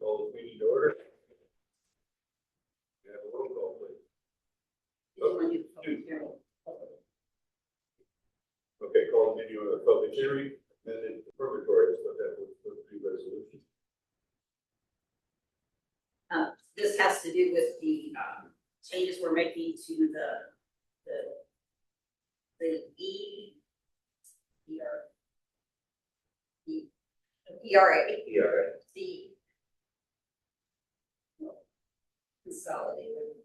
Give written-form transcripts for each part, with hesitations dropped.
Call the meeting to order. We have a roll call, please. Okay, call the meeting of the public hearing, and then purgatory is what that would be resolution. This has to do with the changes we're making to the ERA. The consolidated.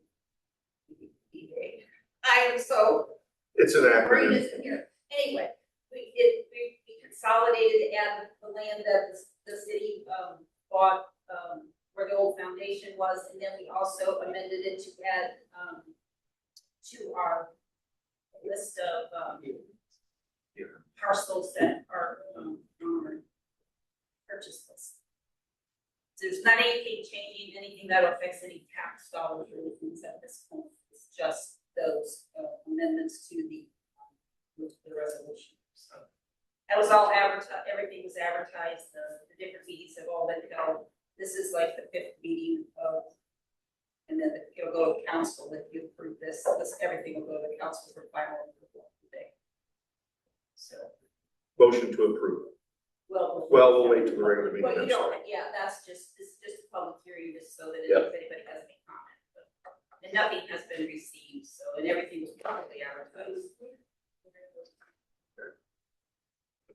I am so. It's an acronym. Here. Anyway, we consolidated and the land that the city bought where the old foundation was, and then we also amended it to add to our list of parcels that are on our purchase list. There's not anything changing, anything that affects any tax dollars or anything at this point. It's just those amendments to the resolution. So that was all advertised. Everything was advertised. The different meetings have all been held. This is like the 5th meeting of, and then it'll go to council if you approve this. Everything will go to council for final approval today. So. Motion to approve. Well, we'll wait till the regular meeting. Well, you don't, yeah, this is just a public hearing, just so that if anybody has any comment. And nothing has been received, so, and everything was properly advertised.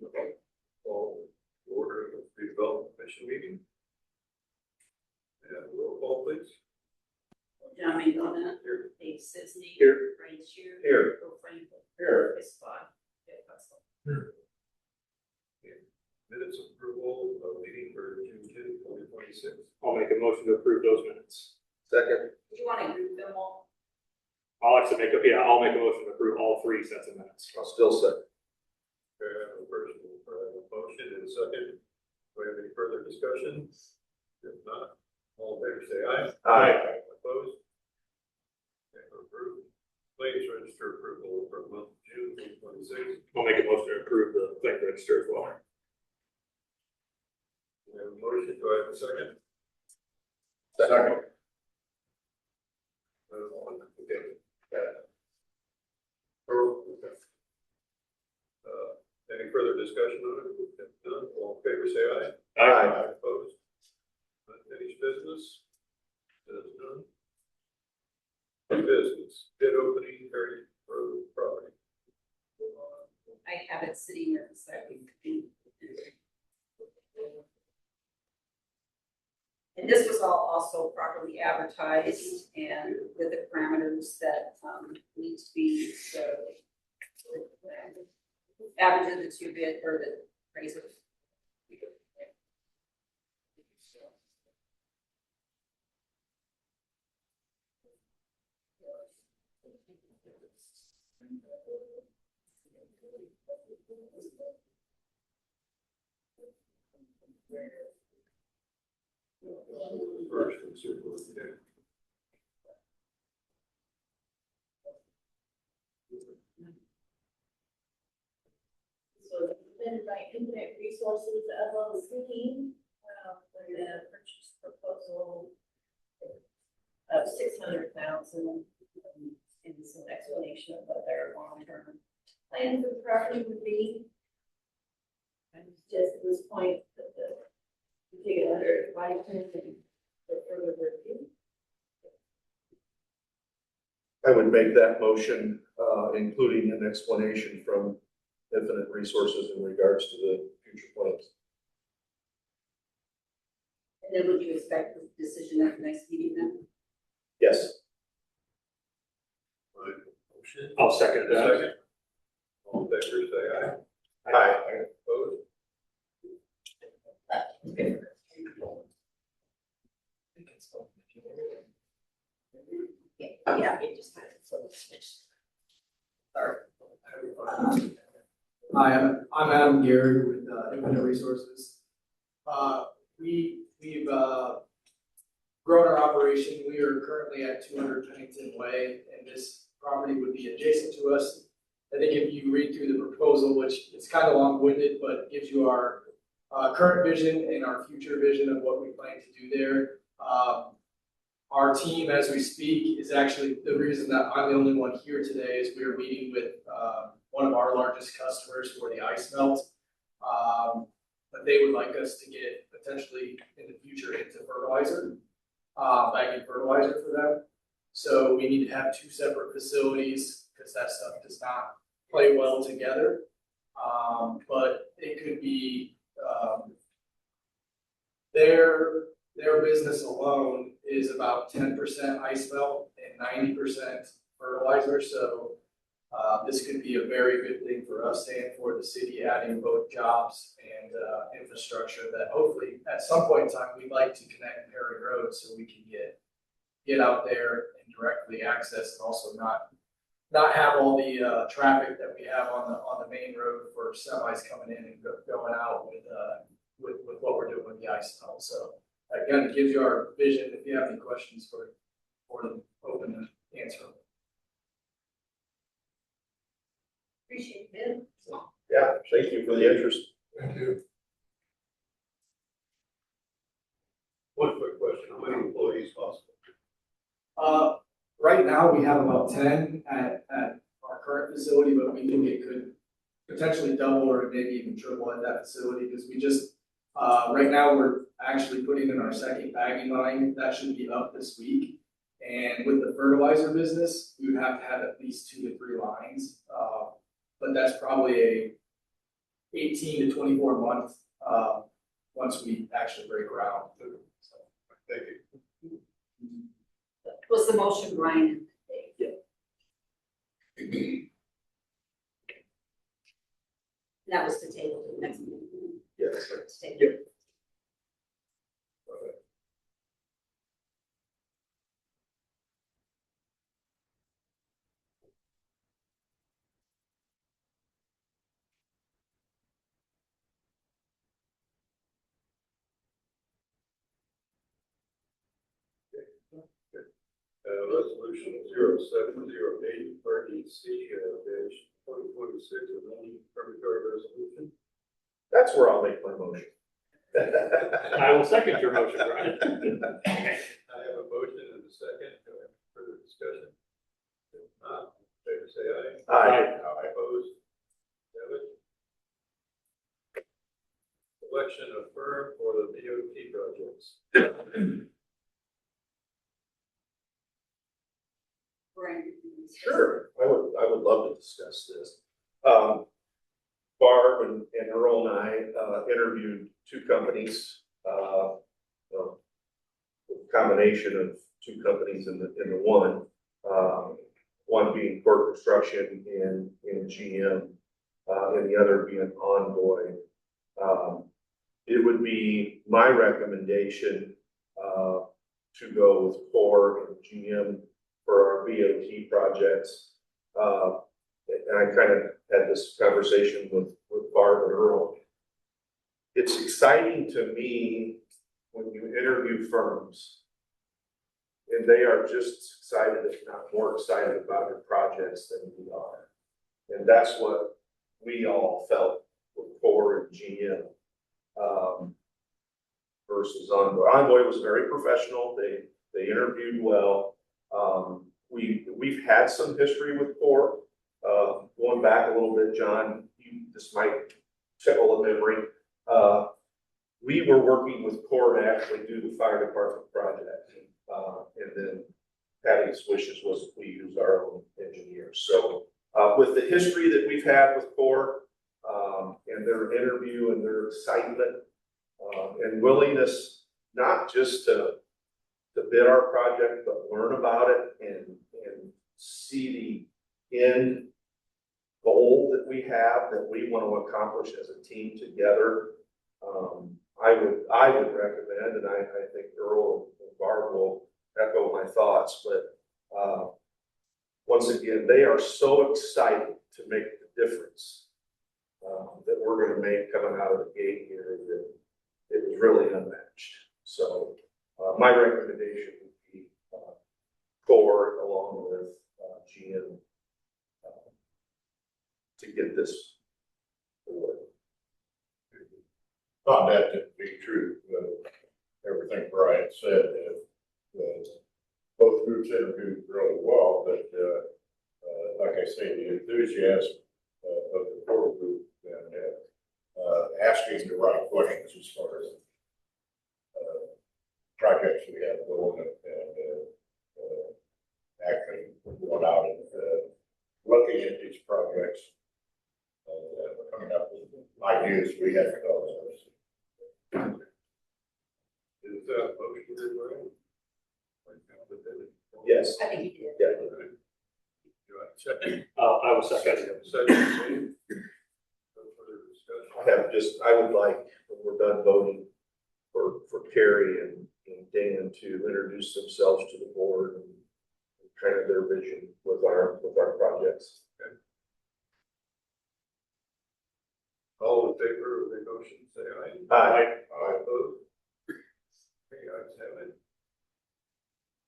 Okay. Call the order of the redevelopment commission meeting. And roll call, please. John Mangona. Here. Dave Sisney. Here. Brian Shear. Here. Bill Franklin. Here. Chris Scott. Jeff Hussle. Here. Minutes approval of meeting for June 10, 2026. I'll make a motion to approve those minutes. Second. Do you want to group them all? I'll make a motion to approve all 3 sets of minutes. I'll still second. Okay, I have a motion and a second. Do we have any further discussion? If not, all in favor say aye. Aye. Opposed? Okay, approved. Claims register approval for the month of June 2026. I'll make a motion to approve the claim register as well. We have a motion. Do I have a second? Second. Any further discussion on it? If none, all in favor say aye. Aye. Opposed? Unfinished business? Says none. New business, bid opening, Harry Road property. I have it sitting here beside me. And this was all also properly advertised and with the parameters that need to be average of the 2 bid or the appraisers. First, let's see what we do. So defended by Infinite Resources LLC, with a purchase proposal of $600,000, and some explanation of what their long-term plan for the property would be. And just at this point, we take it under advisement and for further review. I would make that motion, including an explanation from Infinite Resources in regards to the future plans. And then would you expect the decision at the next meeting then? Yes. Right. Motion. I'll second that. Second. All in favor say aye. Aye. Opposed? Okay. Yeah, it just kind of switched. Hi, I'm Adam Gary with Infinite Resources. We've grown our operation. We are currently at 200 Pennington Way, and this property would be adjacent to us. I think if you read through the proposal, which it's kind of long-winded, but gives you our current vision and our future vision of what we plan to do there. Our team, as we speak, is actually, the reason that I'm the only one here today is we are meeting with one of our largest customers for the ice melt. But they would like us to get potentially in the future into fertilizer, bagging fertilizer for them. So we need to have two separate facilities because that stuff does not play well together. But it could be their business alone is about 10% ice melt and 90% fertilizer. So this could be a very good thing for us and for the city, adding both jobs and infrastructure that hopefully at some point in time we'd like to connect Perry Road so we can get out there and directly access and also not have all the traffic that we have on the main road for semis coming in and going out with what we're doing with the ice melt. So again, it gives you our vision. If you have any questions for them, open to answer them. Appreciate it. Yeah, thank you for the interest. Thank you. One quick question, how many employees possible? Right now, we have about 10 at our current facility, but we think it could potentially double or maybe even triple at that facility because we just, right now, we're actually putting in our second bagging line. That should be up this week. And with the fertilizer business, we would have to have at least 2 to 3 lines. But that's probably a 18 to 24 month, once we actually break ground. So, Thank you. Was the motion, Brian? That was the table to the next meeting. Yes. Table. Yep. Resolution 0708 RDC dash 2026 amending permit resolution. That's where I'll make my motion. I will second your motion, Brian. I have a motion and a second. Do I have further discussion? If not, favor say aye. Aye. Opposed? Have it. Selection of firm for the DOT projects. Brian. Sure, I would love to discuss this. Barb and Earl and I interviewed 2 companies, a combination of 2 companies in the one. One being Core Construction and GM, and the other being Envoy. It would be my recommendation to go with Core and GM for our BOT projects. And I kind of had this conversation with Barb and Earl. It's exciting to me when you interview firms and they are just excited, if not more excited about their projects than we are. And that's what we all felt with Core and GM versus Envoy. Envoy was very professional. They interviewed well. We've had some history with Core. Going back a little bit, John, this might tickle a memory. We were working with Core to actually do the fire department project. And then Patty's wishes was we use our own engineers. So with the history that we've had with Core, and their interview and their excitement, and willingness not just to bid our project, but learn about it and see the end goal that we have that we want to accomplish as a team together. I would recommend, and I think Earl and Barb will echo my thoughts, but once again, they are so excited to make the difference that we're going to make coming out of the gate here that it was really unmatched. So my recommendation would be Core along with GM to get this forward. Found that to be true, everything Brian said, both groups interviewed really well, but, like I say, the enthusiasm of the core group and, asking the right questions as far as, projects we have going and, actually going out and, looking at these projects, coming up with ideas we have to go. Is that motion to adjourn? Yes. I think you did. Yeah. Do I second? I was second. Second. No further discussion. I would like, when we're done voting, for Carrie and Dan to introduce themselves to the board and kind of their vision with our projects. All in favor of the motion, say aye. Aye. Aye, opposed? Okay, ayes have it.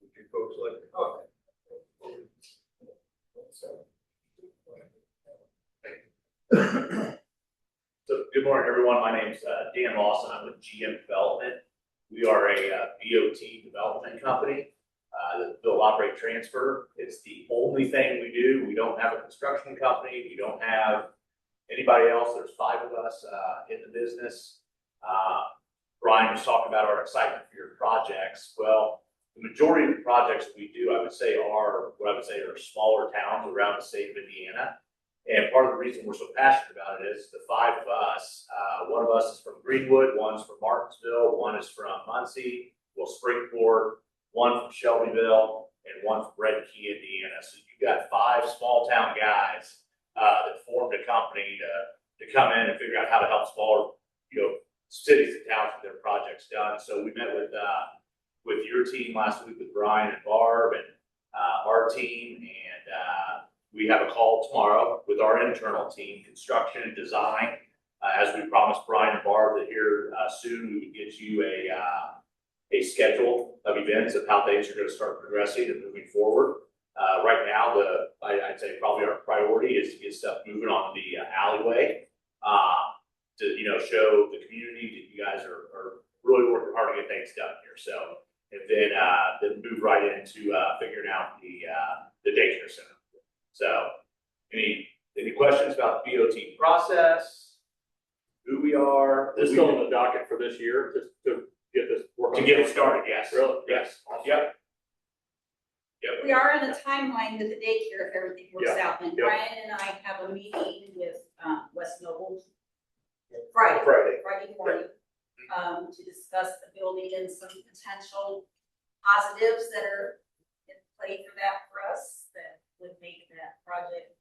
Would you folks like to talk? So good morning, everyone. My name's Dan Lawson. I'm with GM Development. We are a BOT development company that build, operate, transfer. It's the only thing we do. We don't have a construction company. We don't have anybody else. There's 5 of us in the business. Brian was talking about our excitement for your projects. Well, the majority of the projects that we do, I would say, are smaller towns around the state of Indiana. And part of the reason we're so passionate about it is the 5 of us, one of us is from Greenwood, one's from Martinsville, one is from Muncie, Springport, one from Shelbyville, and one from Red Key, Indiana. So you've got 5 small town guys that formed a company to come in and figure out how to help smaller, cities and towns get their projects done. So we met with your team last week with Brian and Barb and our team, and we have a call tomorrow with our internal team, construction and design. As we promised Brian and Barb that here soon we would get you a schedule of events of how things are going to start progressing and moving forward. Right now, I'd say probably our priority is to get stuff moving on the alleyway to show the community that you guys are really working hard to get things done here. So, and then move right into figuring out the daycare center. So, any questions about the BOT process? Who we are? This is still on the docket for this year, just to get this work. To get it started, yes. Really? Yes. Yep. We are in a timeline with the daycare if everything works out, and Yeah. Brian and I have a meeting with West Noble Friday. Friday morning, to discuss the building and some potential positives that are in play for that for us, that would make that project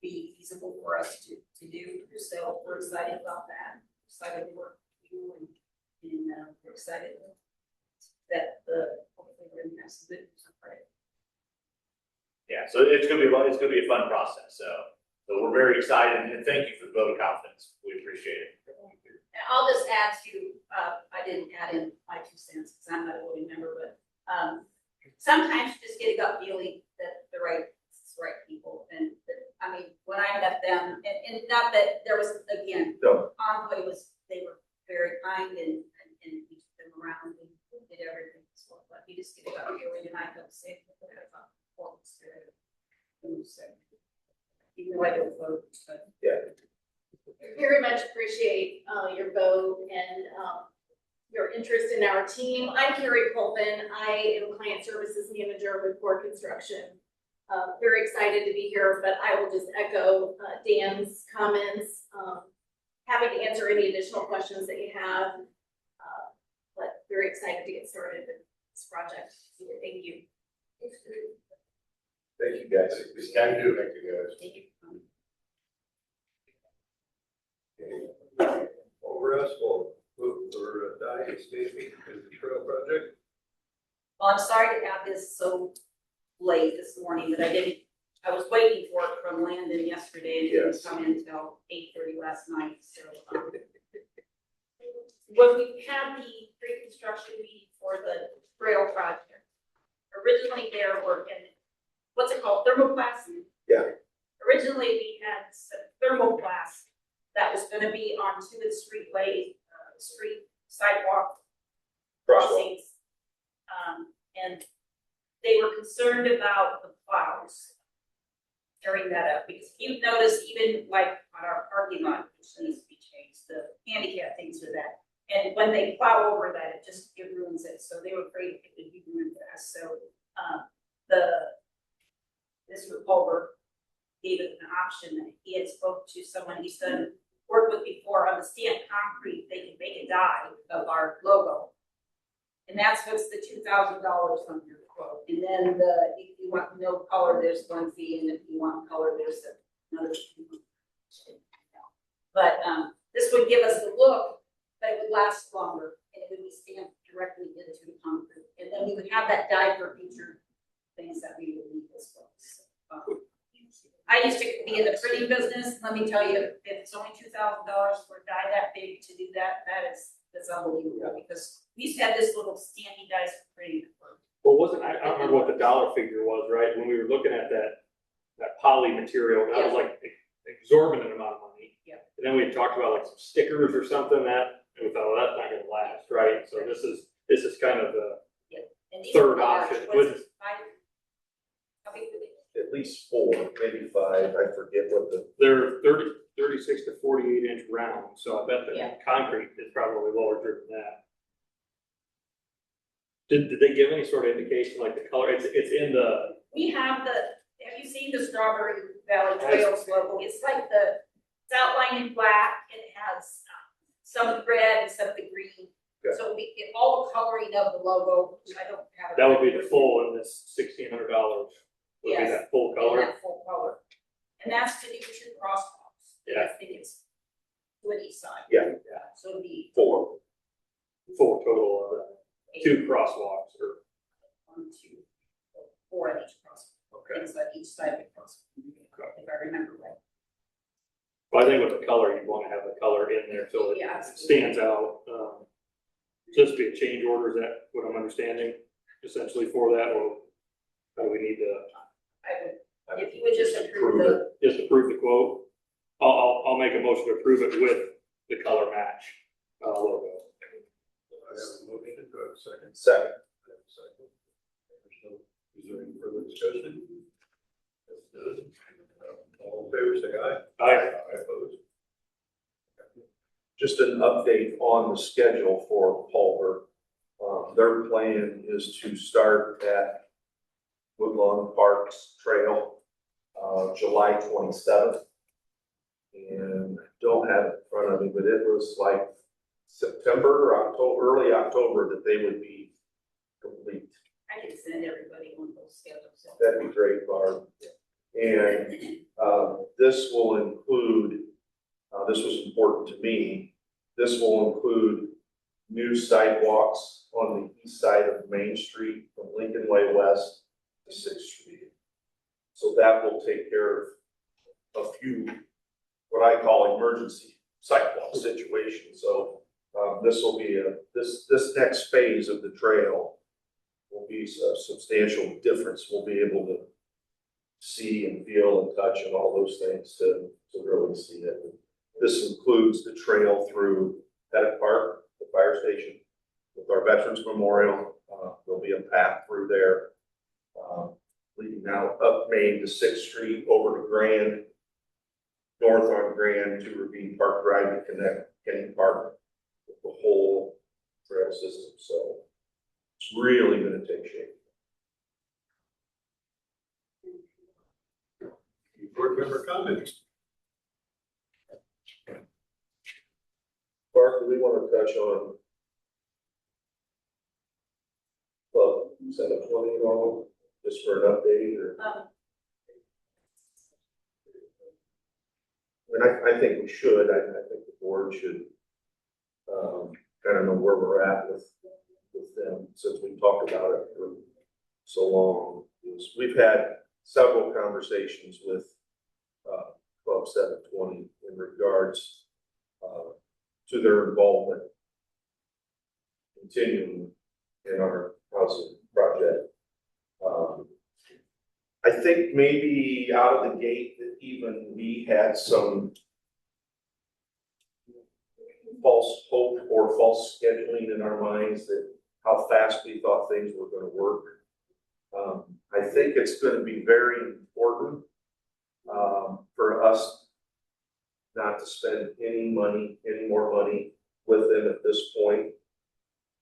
be feasible for us to do. So we're excited about that, excited to work with you, and we're excited that hopefully we're going to have some good news on Friday. Yeah, so it's gonna be a fun process. So we're very excited, and thank you for the vote of confidence. We appreciate it. And I'll just add to, I didn't add in my 2 cents because I'm not a voting member, but sometimes you just get a gut feeling that the right people. And when I met them, and not that there was, again, No. Envoy they were very kind and we took them around and did everything. So, but you just get a gut feeling, and I felt the same thing about performance there. So, even though I don't vote, but Very much appreciate your vote and your interest in our team. I'm Carrie Colvin. I am Client Services Manager with Core Construction. Very excited to be here, but I will just echo Dan's comments. Happy to answer any additional questions that you have, but very excited to get started with this project. Thank you. Thank you, guys. Thank you, guys. thank you. Over us, we'll move for Dyke Escaping as the trail project. Well, I'm sorry to have this so late this morning, but I was waiting for it from Landon yesterday, and it didn't come in until 8:30 last night, so. When we had the pre-construction meeting for the trail project, originally there were, what's it called, thermoplast? Yeah. Originally, we had some thermoplast that was gonna be on 2 of the streetways street sidewalk Crosswalk. crossings. And they were concerned about the plows tearing that up, because you've noticed even like on our parking lot, which needs to be changed, the handicap things with that. And when they plow over that, it ruins it, so they were afraid it would be ruined fast, so, Mr. Pulver gave it an option, that he had spoke to someone he's done work with before on the stamped concrete, they can make a die of our logo. And that's what's the $2,000 on your quote, and then if you want no color, there's one fee, and if you want color, there's another fee. But, this would give us the look, but it would last longer, and it would be stamped directly into the concrete, and then we would have that die for future things that we would need as well. So, I used to be in the printing business, let me tell you, if it's only $2,000 for a die that big to do that, that's unbelievable, because we used to have this little standy dice for printing. Well, I don't remember what the dollar figure was, right, when we were looking at that poly material, that was like exorbitant amount of money. Yeah. And then we had talked about like some stickers or something that, and we thought, well, that's not gonna last, right, so this is kind of the And these third are large. option. What is it, 5? How big were they? At least 4, maybe 5, I forget what the, they're 36 to 48 inch round, so I bet the Yeah. concrete is probably lower than that. Did they give any sort of indication, like the color, it's in the, We have have you seen the Strawberry Valley Trails logo? It's like it's outlined in black, and it has some of the red and some of the green. Yeah. So we get all the coloring of the logo, which I don't have. that would be the full, and this $1,600 would be Yes. that full In color. that full color. And that's to do 2 crosswalks. Yeah. I think it's 2 on each side. Yeah. So it'd be 4. Full total of 2 crosswalks, or, 1, 2, 4 on each crosswalk. okay. Inside each side of the crosswalk, if I remember right. Well, I think with the color, you'd wanna have the color in there so Yeah, it absolutely. stands out. Just be a change order, is that what I'm understanding, essentially for that, or how do we need to I would, if you would just approve just approve the quote? I'll make a motion to approve it with the color match, logo. I have a motion, do I have a second? Second. I have a second. Is there any further discussion? That's good. All in favor, say aye. Aye. Opposed? Just an update on the schedule for Pulver. Their plan is to start at Woodlawn Parks Trail, July 27th. And I don't have it in front of me, but it was like September or October, early October, that they would be complete. I can send everybody one of those schedules. That'd be great, Barb. And this will include, this was important to me, this will include new sidewalks on the east side of Main Street from Lincoln Way West to 6th Street. So that will take care of a few, what I call emergency sidewalk situations. So this will be this next phase of the trail will be a substantial difference. We'll be able to see and feel and touch and all those things to really see it. This includes the trail through Pettit Park, the fire station, with our Veterans Memorial. There'll be a path through there, leading now up Main to 6th Street, over to Grand, north on Grand to Ravine Park Drive to connect Kenny Park with the whole trail system. So it's really going to take shape. Board member comments? Mark, do we want to touch on Club 720 at all, just for an update, or? I think we should, I think the board should, kind of know where we're at with them, since we talked about it for so long. We've had several conversations with, Club 720 in regards, to their involvement continuing in our housing project. I think maybe out of the gate that even we had some false hope or false scheduling in our minds that how fast we thought things were gonna work. I think it's gonna be very important, for us not to spend any more money with them at this point.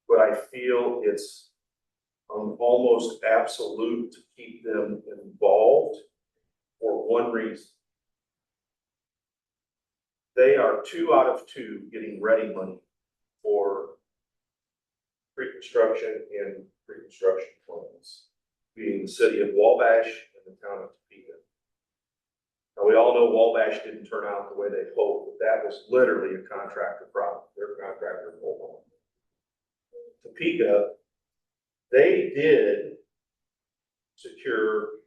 But I feel it's, almost absolute to keep them involved for one reason. They are 2 out of 2 getting ready money for pre-construction and pre-construction plans, being the city of Wabash and the town of Topeka. Now, we all know Wabash didn't turn out the way they hoped, but that was literally a contractor problem. Their contractor pulled on. Topeka, they did secure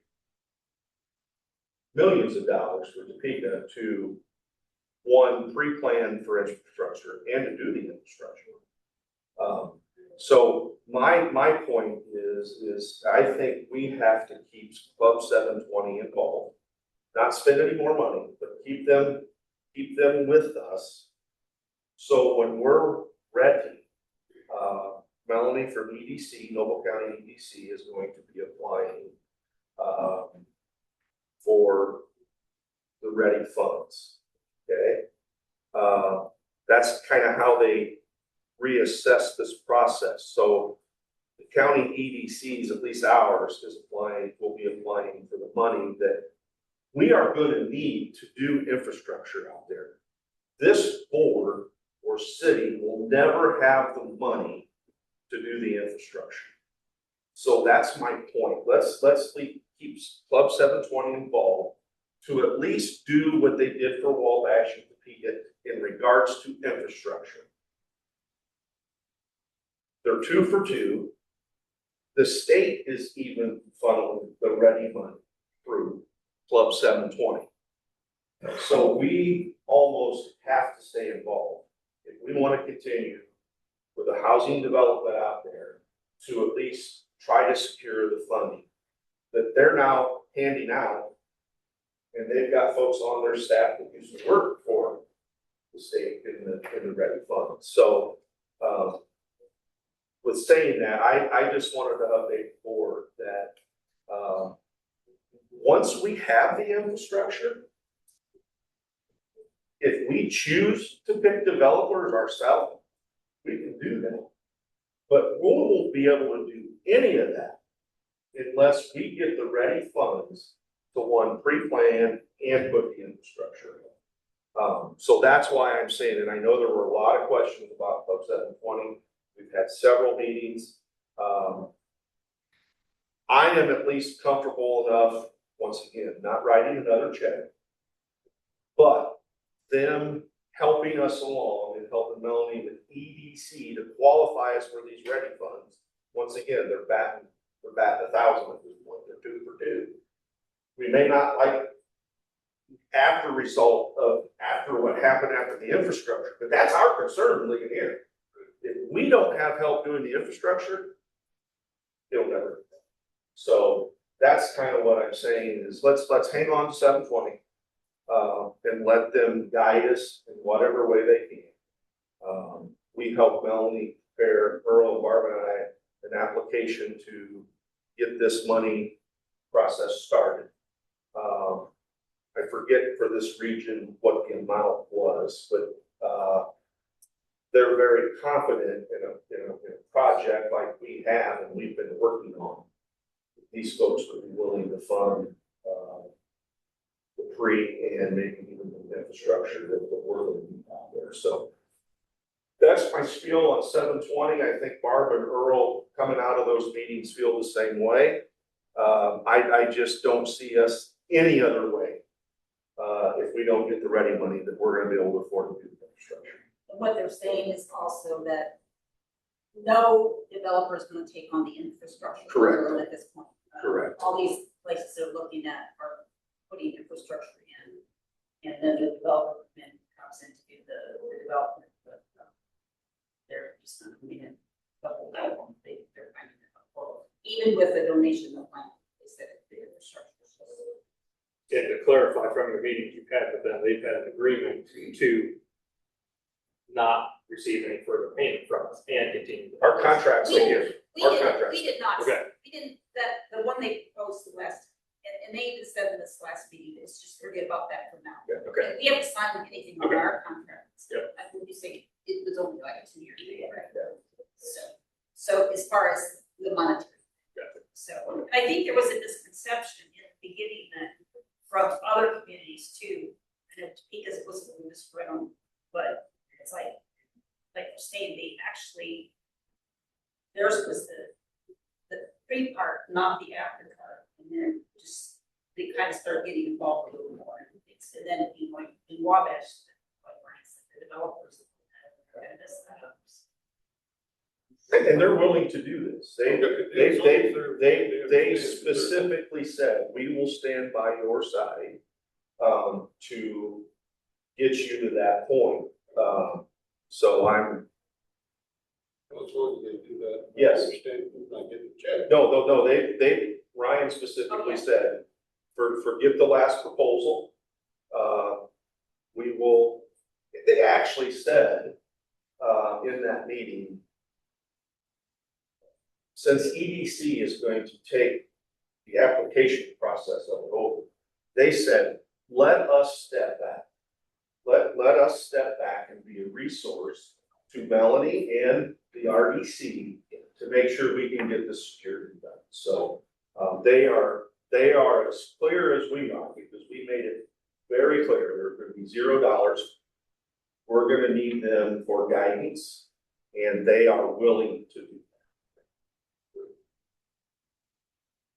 millions of dollars for Topeka to, one, pre-plan for infrastructure and to do the infrastructure. So my point is I think we have to keep Club 720 involved, not spend any more money, but keep them with us. So when we're ready, Melanie from EDC, Noble County EDC, is going to be applying for the ready funds. Okay, that's kind of how they reassess this process. So the county EDCs, at least ours, will be applying for the money that we are going to need to do infrastructure out there. This board or city will never have the money to do the infrastructure. So that's my point. Let's keep Club 720 involved to at least do what they did for Wabash and Topeka in regards to infrastructure. They're 2 for 2. The state is even funneling the ready money through Club 720. So we almost have to stay involved if we want to continue with the housing development out there to at least try to secure the funding that they're now handing out. And they've got folks on their staff that used to work for the state in the ready fund. So with saying that, I just wanted to update the board that once we have the infrastructure, if we choose to pick developers ourselves, we can do that. But we won't be able to do any of that unless we get the ready funds to, one, pre-plan and put the infrastructure in. So that's why I'm saying, and I know there were a lot of questions about Club 720. We've had several meetings. I am at least comfortable enough, once again, not writing another check, but them helping us along and helping Melanie with EDC to qualify us for these ready funds. Once again, they're batting 1,000 at this point. They're 2 for 2. We may not like after result of after what happened after the infrastructure, but that's our concern living here. If we don't have help doing the infrastructure, it'll never. So that's kind of what I'm saying is let's hang on to 720 and let them guide us in whatever way they can. We helped Melanie prepare, Earl, Barb, and I, an application to get this money process started. I forget for this region what the amount was, but they're very confident in a project like we have and we've been working on. These folks would be willing to fund the pre and maybe even the infrastructure that we're looking out there. So that's my spiel on 720. I think Barb and Earl coming out of those meetings feel the same way. I just don't see us any other way if we don't get the ready money that we're going to be able to afford to do the infrastructure. And what they're saying is also that no developer is going to take on the infrastructure. Correct. At this point. Correct. All these places they're looking at are putting infrastructure in, and then the development comes in to do the development. But they're just not going to double that one. They're finding it helpful. Even with the donation of land, they said the infrastructure. And to clarify from your meetings you've had with them, they've had an agreement to not receive any further payment from us and continue. Our contracts We say did, here, we our did, contracts. we did not, Okay. we didn't, that, the one they proposed the last, and they even said in this last meeting, it's just forget about that for now. Okay. We haven't signed anything on Okay. our contract. Yeah. I think you say it was only like a 2-year thing, right? So as far as the monetary. Gotcha. So I think there was a misconception in the beginning that from other communities too, and because it was a misread, but it's like you're saying, they actually, theirs was the pre part, not the after part, and then just, they kind of start getting involved a little more in things, and then you know, in Wabash, like Brian said, the developers kind of messed that up. And they're willing to do this. They specifically said, we will stand by your side, to get you to that point. So I'm, As long as they do that. Yes. I understand, we're not getting checked. no, Ryan specifically said, forgive the last proposal. We will, they actually said, in that meeting, since EDC is going to take the application process of it over, they said, let us step back. Let us step back and be a resource to Melanie and the RDC to make sure we can get this security done. So, they are as clear as we are, because we made it very clear, there's gonna be $0. We're gonna need them for guidance, and they are willing to do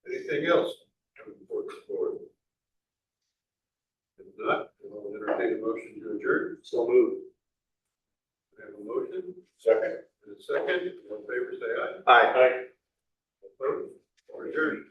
Anything else coming before the board? If not, I'll entertain a motion to adjourn. So moved. We have a motion, Second. and a second, all in favor, say aye. that. Aye. Opposed, or adjourned.